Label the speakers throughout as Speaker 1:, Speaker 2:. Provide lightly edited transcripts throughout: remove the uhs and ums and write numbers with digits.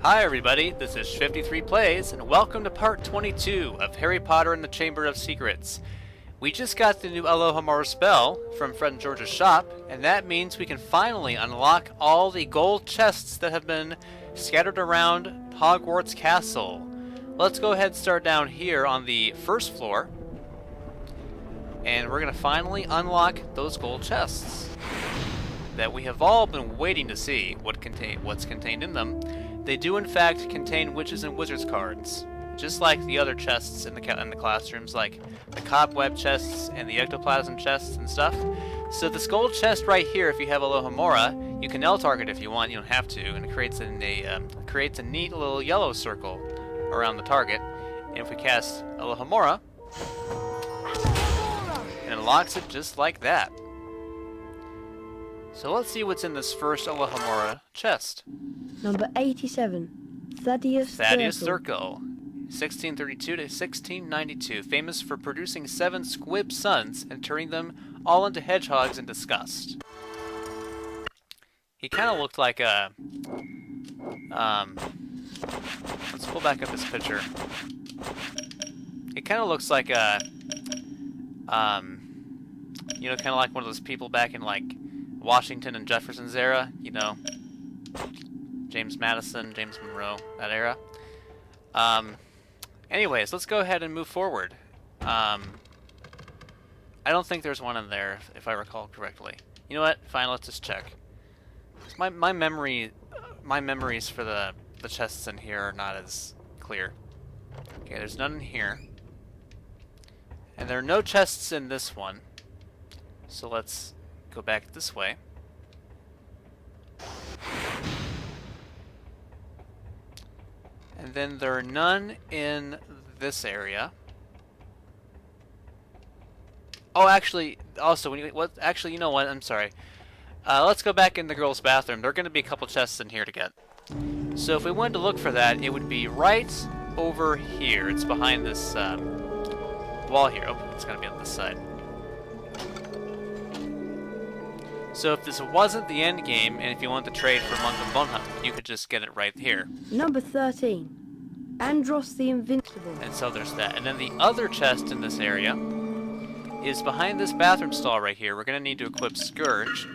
Speaker 1: Hi everybody, this is 53 Plays, and welcome to part 22 of Harry Potter and the Chamber of Secrets. We just got the new Alohamora spell from Fred and George's shop, and that means we can finally unlock all the gold chests that have been scattered around Hogwarts Castle. Let's go ahead and start down here on the first floor, and we're going to finally unlock those gold chests that we have all been waiting to see what's contained in them. They do in fact contain witches and wizards cards, just like the other chests in the classrooms, like the cobweb chests and the ectoplasm chests and stuff. So this gold chest right here, if you have Alohamora, you can L-target if you want. You don't have to, and it creates a neat little yellow circle around the target. And if we cast Alohamora, it unlocks it just like that. So let's see what's in this first Alohamora chest.
Speaker 2: Number 87, Thaddeus
Speaker 1: Circle, 1632 to 1692, famous for producing 7 squib sons and turning them all into hedgehogs in disgust. He kind of looked like a... let's pull back up this picture. It kind of looks like a... you know, kind of like one of those people back in, like, Washington and Jefferson's era, you know, James Madison, James Monroe, that era. Anyways, let's go ahead and move forward. I don't think there's one in there, if I recall correctly. You know what? Fine, let's just check. My memories for the chests in here are not as clear. Okay, there's none in here. And there are no chests in this one. So let's go back this way. And then there are none in this area. Oh, actually, also, you know what? I'm sorry. Let's go back in the girls' bathroom. There are going to be a couple chests in here to get. So if we wanted to look for that, it would be right over here. It's behind this wall here. Oh, it's going to be on this side. So if this wasn't the end game, and if you want to trade for Monk and Bonham, you could just get it right here.
Speaker 2: Number 13, Andros the Invincible.
Speaker 1: And so there's that. And then the other chest in this area is behind this bathroom stall right here. We're going to need to equip Scourge.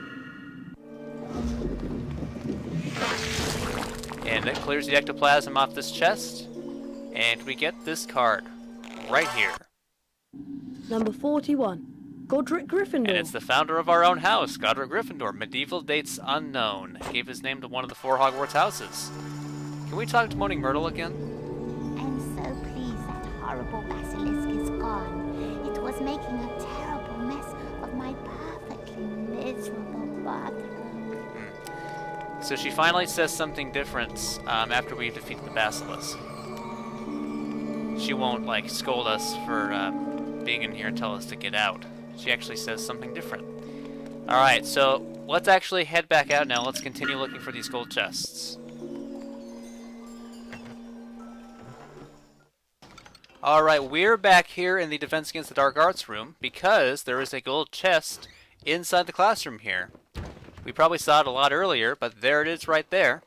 Speaker 1: And it clears the ectoplasm off this chest. And we get this card right here.
Speaker 2: Number 41. Godric Gryffindor.
Speaker 1: And it's the founder of our own house, Godric Gryffindor. Medieval dates unknown. Gave his name to one of the 4 Hogwarts houses. Can we talk to Moaning Myrtle again?
Speaker 3: I'm so pleased that horrible basilisk is gone. It was making a terrible mess of my perfectly miserable bathroom.
Speaker 1: So she finally says something different after we defeat the basilisk. She won't, like, scold us for being in here and tell us to get out. She actually says something different. Alright, so let's actually head back out now. Let's continue looking for these gold chests. Alright, we're back here in the Defense Against the Dark Arts room because there is a gold chest inside the classroom here. We probably saw it a lot earlier, but there it is right there.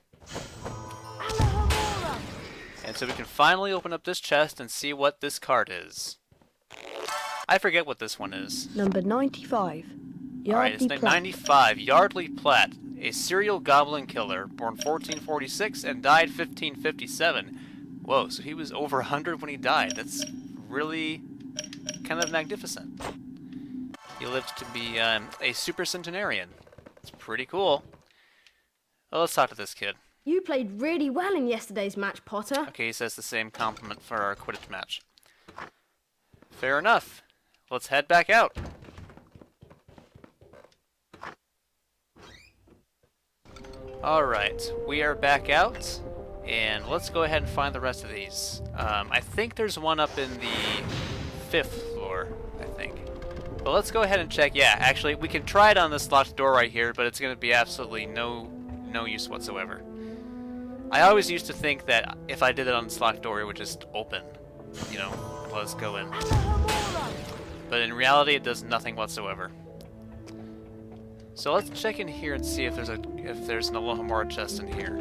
Speaker 1: And so we can finally open up this chest and see what this card is. I forget what this one is.
Speaker 2: Number 95, Yardley
Speaker 1: Alright, it's
Speaker 2: Platt.
Speaker 1: 95, Yardley Platt, a serial goblin killer, born 1446 and died 1557. Whoa, so he was over 100 when he died. That's really kind of magnificent. He lived to be a super centenarian. It's pretty cool. Well, let's talk to this kid.
Speaker 4: You played really well in yesterday's match, Potter.
Speaker 1: Okay, he says the same compliment for our Quidditch match. Fair enough. Let's head back out. Alright, we are back out, and let's go ahead and find the rest of these. I think there's one up in the 5th floor, I think. But let's go ahead and check. Yeah, actually, we can try it on this locked door right here, but it's going to be absolutely no use whatsoever. I always used to think that if I did it on this locked door, it would just open. You know, let us go in. But in reality, it does nothing whatsoever. So let's check in here and see if there's an Alohamora chest in here.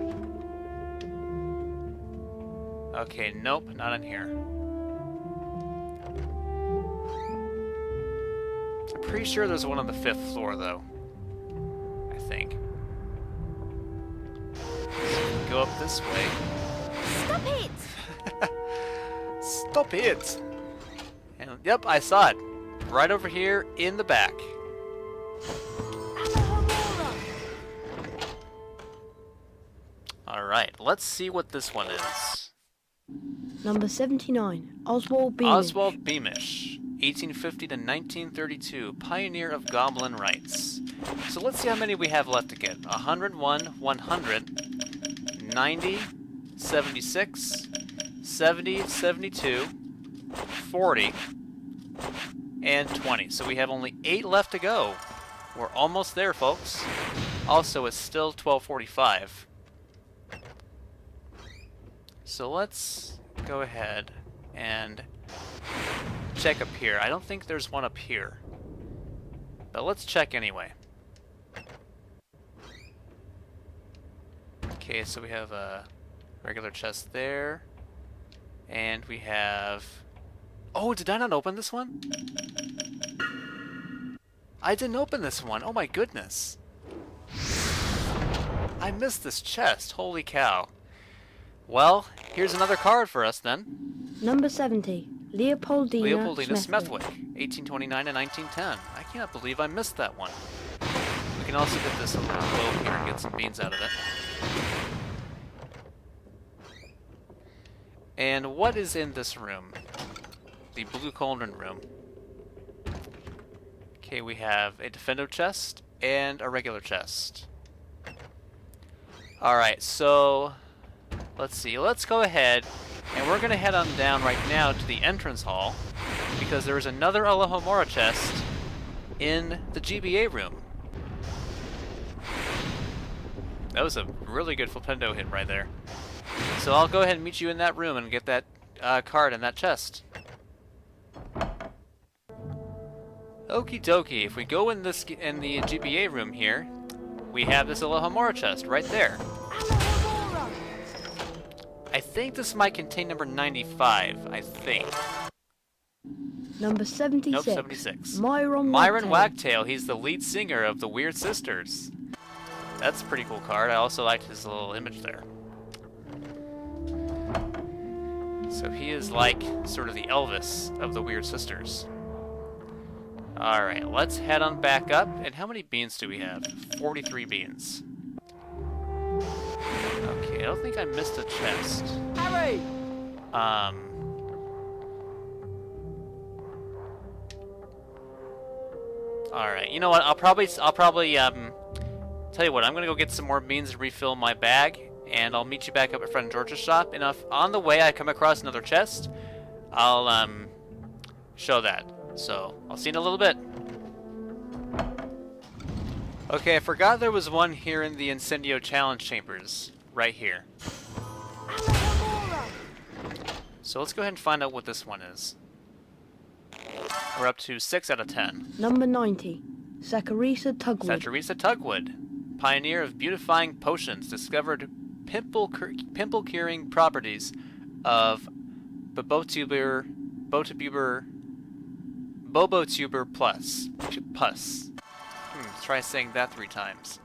Speaker 1: Okay, nope, not in here. I'm pretty sure there's one on the 5th floor, though. I think. So we can go up this way.
Speaker 3: Stop it!
Speaker 1: Stop it! And, yep, I saw it. Right over here in the back.
Speaker 3: Alohamora!
Speaker 1: Alright, let's see what this one is.
Speaker 2: Number 79, Oswald Beamish.
Speaker 1: Oswald Beamish, 1850 to 1932, pioneer of goblin rights. So let's see how many we have left to get. 101, 100, 90, 76, 70, 72, 40, and 20. So we have only 8 left to go. We're almost there, folks. Also, it's still 12:45. So let's go ahead and check up here. I don't think there's one up here, but let's check anyway. Okay, so we have a regular chest there, and we have... Oh, did I not open this one? I didn't open this one. Oh my goodness. I missed this chest. Holy cow. Well, here's another card for us then.
Speaker 2: Number 70, Leopoldina
Speaker 1: Smethwick, 1829 to 1910. I cannot believe I missed that one. We can also get this a little low here and get some beans out of it. And what is in this room? The Blue Cauldron room. Okay, we have a Defendo chest and a regular chest. Alright, so... let's see, let's go ahead, and we're going to head on down right now to the entrance hall, because there is another Alohamora chest in the GBA room. That was a really good flipendo hit right there. So I'll go ahead and meet you in that room and get that card in that chest. Okie dokie, if we go in the GBA room here, we have this Alohamora chest right there. I think this might contain number 95, I think.
Speaker 2: Number 76.
Speaker 1: Nope, 76.
Speaker 2: Myron
Speaker 1: Wagtail. He's the lead singer of the Weird Sisters. That's a pretty cool card. I also liked his little image there. So he is like sort of the Elvis of the Weird Sisters. Alright, let's head on back up. And how many beans do we have? 43 beans. Okay, I don't think I missed a chest.
Speaker 5: Harry!
Speaker 1: Alright, you know what? I'll probably tell you what, I'm gonna go get some more beans and refill my bag, and I'll meet you back up at friend George's shop. And if on the way I come across another chest, I'll show that. So I'll see you in a little bit. Okay, I forgot there was one here in the Incendio Challenge Chambers, right here. So let's go ahead and find out what this one is. We're up to 6 out of 10.
Speaker 2: Number 90, Saccharissa Tugwood.
Speaker 1: Saccharissa Tugwood, pioneer of beautifying potions, discovered pimple-curing properties of Bobotuber Plus. Try saying that 3 times.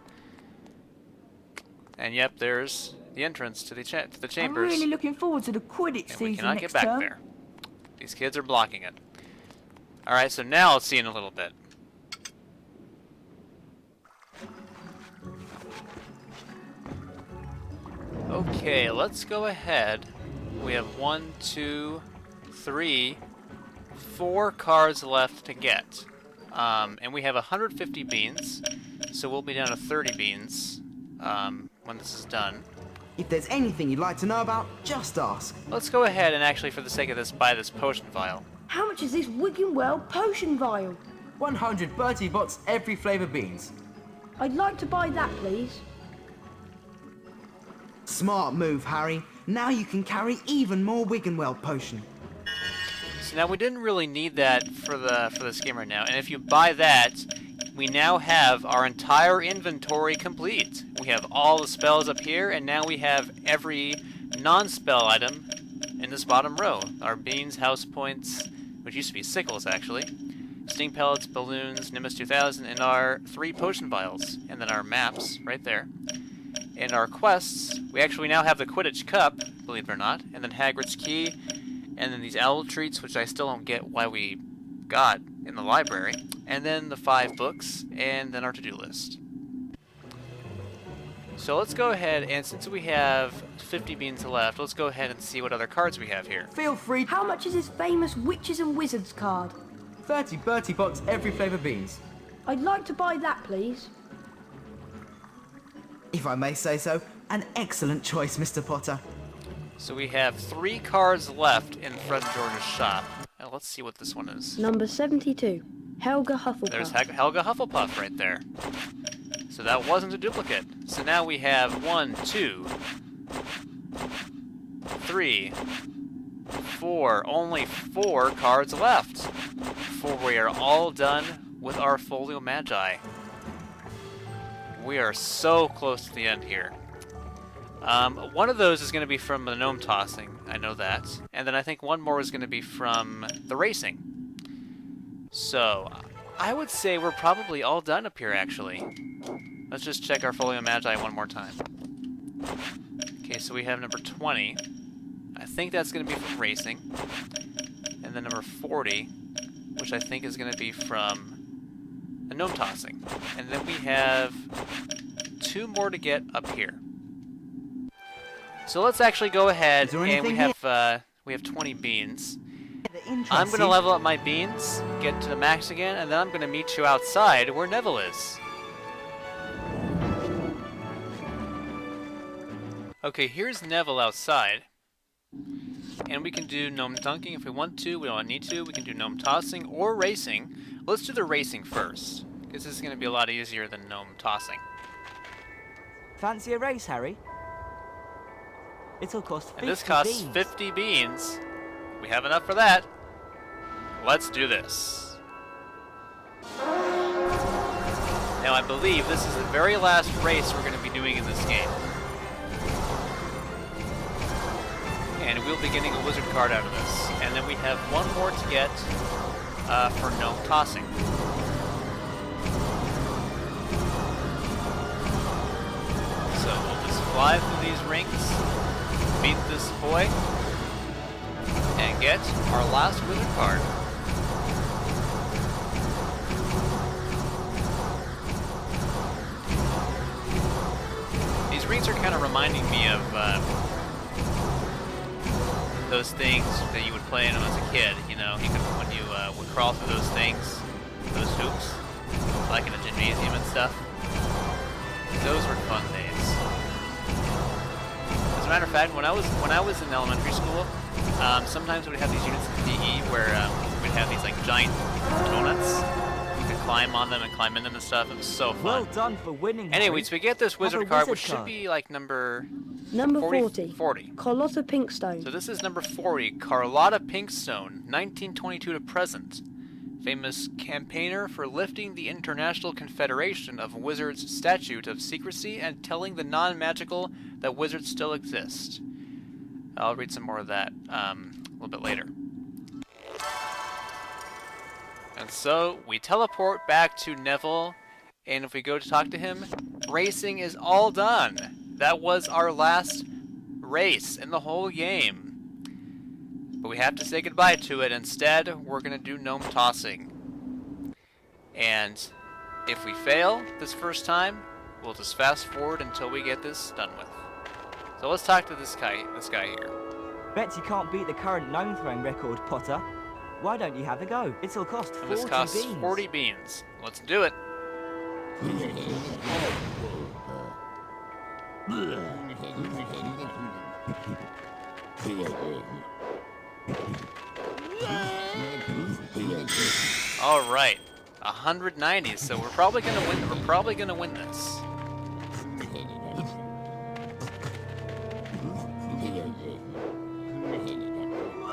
Speaker 1: And yep, there's the entrance to the chambers.
Speaker 5: I'm really looking forward to the Quidditch
Speaker 1: and we
Speaker 5: season
Speaker 1: cannot
Speaker 5: next
Speaker 1: get back
Speaker 5: term.
Speaker 1: there. These kids are blocking it. Alright, so now I'll see you in a little bit. Okay, let's go ahead. We have 1, 2, 3, 4 cards left to get. And we have 150 beans, so we'll be down to 30 beans when this is done.
Speaker 6: If there's anything you'd like to know about, just ask.
Speaker 1: Let's go ahead and actually, for the sake of this, buy this potion vial.
Speaker 4: How much is this Wiggenweld potion vial?
Speaker 6: 100 Bertie Bott's every flavour beans.
Speaker 4: I'd like to buy that, please.
Speaker 6: Smart move, Harry. Now you can carry even more Wiggenweld potion.
Speaker 1: So now we didn't really need that for this game right now, and if you buy that, we now have our entire inventory complete. We have all the spells up here, and now we have every non-spell item in this bottom row. Our beans, house points, which used to be sickles actually, sting pellets, balloons, Nimbus 2000, and our 3 potion vials. And then our maps right there. And our quests, we actually now have the Quidditch Cup, believe it or not, and then Hagrid's Key, and then these owl treats, which I still don't get why we got in the library, and then the 5 books, and then our to-do list. So let's go ahead, and since we have 50 beans left, let's go ahead and see what other cards we have here.
Speaker 6: Feel free.
Speaker 4: How much is this famous Witches and Wizards card?
Speaker 6: 30 Bertie Bott's every flavour beans.
Speaker 4: I'd like to buy that, please.
Speaker 6: If I may say so, an excellent choice, Mr. Potter.
Speaker 1: So we have 3 cards left in Fred and George's shop. Now let's see what this one is.
Speaker 2: Number 72. Helga Hufflepuff.
Speaker 1: There's Helga Hufflepuff right there. So that wasn't a duplicate. So now we have 1, 2, 3, 4. Only 4 cards left before we are all done with our Folio Magi. We are so close to the end here. One of those is going to be from the gnome tossing, I know that. And then I think one more is going to be from the racing. So, I would say we're probably all done up here, actually. Let's just check our Folio Magi one more time. Okay, so we have number 20. I think that's going to be from racing. And then number 40, which I think is going to be from the gnome tossing. And then we have 2 more to get up here. So let's actually go ahead, and we have 20 beans. I'm going to level up my beans, get to the max again, and then I'm going to meet you outside where Neville is. Okay, here's Neville outside. And we can do gnome dunking if we want to. We don't need to. We can do gnome tossing or racing. Let's do the racing first, because this is going to be a lot easier than gnome tossing.
Speaker 7: Fancy a race, Harry? It'll cost 50
Speaker 1: And this costs
Speaker 7: beans.
Speaker 1: 50 beans. We have enough for that. Let's do this. Now I believe this is the very last race we're going to be doing in this game. And we'll be getting a wizard card out of this. And then we have one more to get for gnome tossing. So we'll just fly through these rings, beat this boy, and get our last wizard card. These rings are kind of reminding me of those things that you would play in as a kid. You know, you could, when you would crawl through those things, those hoops, like in a gymnasium and stuff. Those were fun days. As a matter of fact, when I was in elementary school, sometimes we'd have these units in PE where we'd have these like giant donuts. You could climb on them and climb in them and stuff. It was so fun.
Speaker 7: Well done for winning,
Speaker 1: Anyways, we get this
Speaker 7: Have a
Speaker 1: wizard card,
Speaker 7: wizard
Speaker 1: which should
Speaker 7: card.
Speaker 1: be like number
Speaker 2: Number
Speaker 1: 40.
Speaker 2: 40. Carlotta Pinkstone.
Speaker 1: So this is number 40, Carlotta Pinkstone, 1922 to present. Famous campaigner for lifting the International Confederation of Wizards statute of secrecy and telling the non-magical that wizards still exist. I'll read some more of that a little bit later. And so we teleport back to Neville, and if we go to talk to him, racing is all done. That was our last race in the whole game. But we have to say goodbye to it. Instead, we're going to do gnome tossing. And if we fail this first time, we'll just fast forward until we get this done with. So let's talk to this guy here.
Speaker 7: Bet you can't beat the current gnome throwing record, Potter. Why don't you have a go? It'll cost 40
Speaker 1: And this costs
Speaker 7: beans.
Speaker 1: 40 beans. Let's do it. All right, 190. So we're probably gonna win. We're probably gonna win this.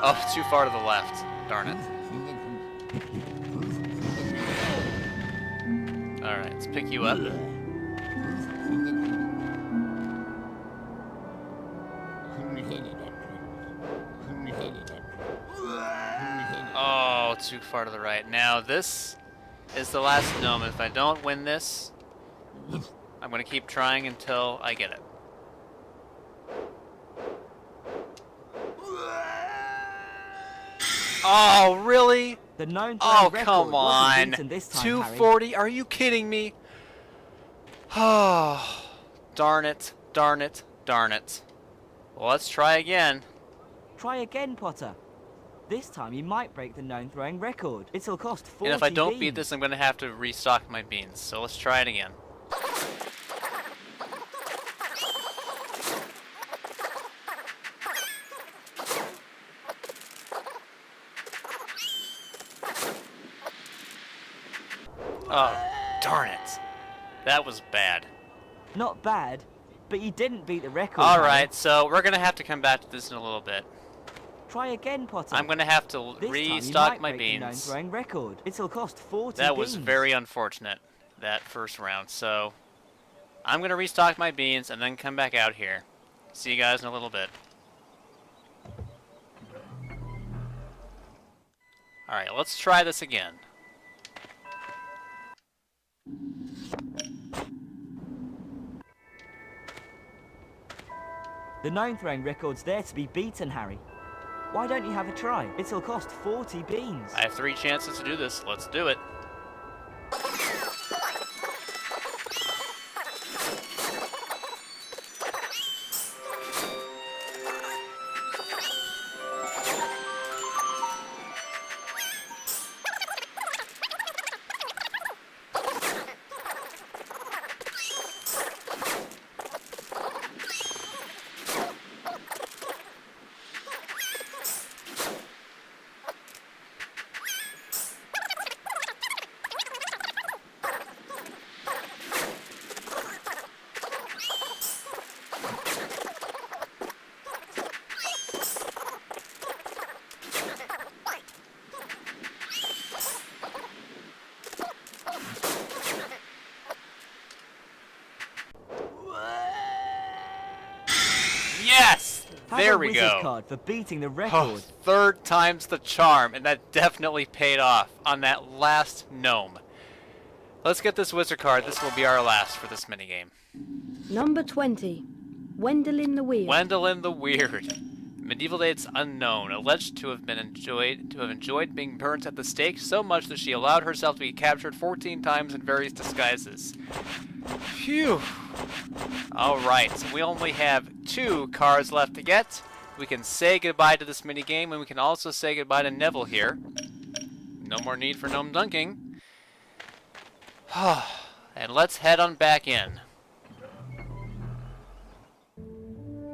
Speaker 1: Oh, too far to the left. Darn it. All right, let's pick you up. Oh, too far to the right. Now, this is the last gnome. If I don't win this, I'm going to keep trying until I get it. Oh, really?
Speaker 7: The gnome
Speaker 1: Oh,
Speaker 7: throwing
Speaker 1: come
Speaker 7: record wasn't
Speaker 1: on.
Speaker 7: beaten this time,
Speaker 1: 240?
Speaker 7: Harry.
Speaker 1: Are you kidding me? Oh, darn it, darn it, darn it. Well, let's try again.
Speaker 7: Try again, Potter. This time you might break the gnome throwing record. It'll cost 40
Speaker 1: And if I don't beat
Speaker 7: beans.
Speaker 1: this, I'm going to have to restock my beans. So let's try it again. Oh, darn it. That was bad.
Speaker 7: Not bad, but you didn't beat the record.
Speaker 1: Alright, so we're going to have to come back to this in a little bit.
Speaker 7: Try again, Potter.
Speaker 1: I'm going to have to
Speaker 7: This time you
Speaker 1: restock
Speaker 7: might
Speaker 1: my
Speaker 7: break the gnome
Speaker 1: beans.
Speaker 7: throwing record. It'll cost 40
Speaker 1: That was
Speaker 7: beans.
Speaker 1: very unfortunate, that first round. So I'm going to restock my beans and then come back out here. See you guys in a little bit. Alright, let's try this again.
Speaker 7: The gnome throwing record's there to be beaten, Harry. Why don't you have a try? It'll cost 40 beans.
Speaker 1: I have 3 chances to do this. Let's do it. Yes!
Speaker 7: Have
Speaker 1: There
Speaker 7: a
Speaker 1: we
Speaker 7: wizard
Speaker 1: go.
Speaker 7: card for beating the
Speaker 1: Oh,
Speaker 7: record.
Speaker 1: 3rd time's the charm, and that definitely paid off on that last gnome. Let's get this wizard card. This will be our last for this minigame.
Speaker 2: Number 20. Wendelin the Weird.
Speaker 1: Wendelin the Weird. Medieval dates unknown, alleged to have enjoyed being burnt at the stake so much that she allowed herself to be captured 14 times in various disguises. Phew. Alright, so we only have 2 cards left to get. We can say goodbye to this minigame, and we can also say goodbye to Neville here. No more need for gnome dunking. And let's head on back in.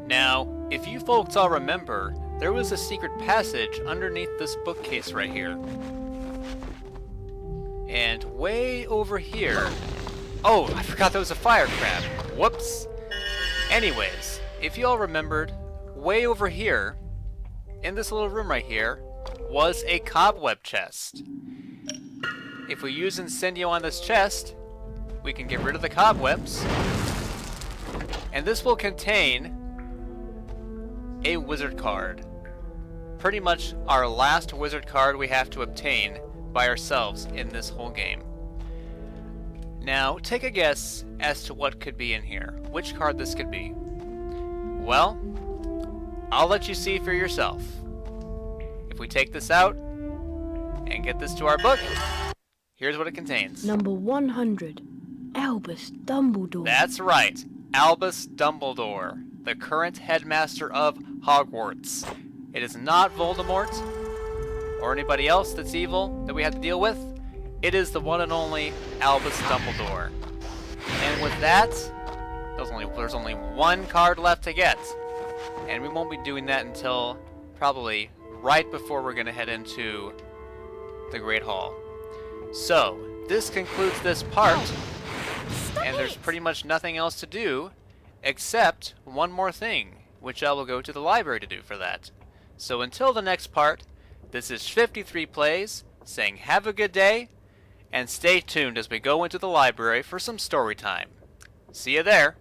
Speaker 1: Now, if you folks all remember, there was a secret passage underneath this bookcase right here. And way over here... Oh, I forgot there was a fire crab. Whoops. Anyways, if you all remembered, way over here, in this little room right here, was a cobweb chest. If we use Incendio on this chest, we can get rid of the cobwebs. And this will contain a wizard card. Pretty much our last wizard card we have to obtain by ourselves in this whole game. Now, take a guess as to what could be in here. Which card this could be. Well, I'll let you see for yourself. If we take this out and get this to our book, here's what it contains.
Speaker 2: Number 100. Albus Dumbledore.
Speaker 1: That's right, Albus Dumbledore, the current headmaster of Hogwarts. It is not Voldemort or anybody else that's evil that we have to deal with. It is the one and only Albus Dumbledore. And with that, there's only 1 card left to get. And we won't be doing that until probably right before we're going to head into the Great Hall. So, this concludes this part. And there's pretty much nothing else to do except one more thing, which I will go to the library to do for that. So until the next part, this is 53 Plays saying have a good day, and stay tuned as we go into the library for some story time. See you there!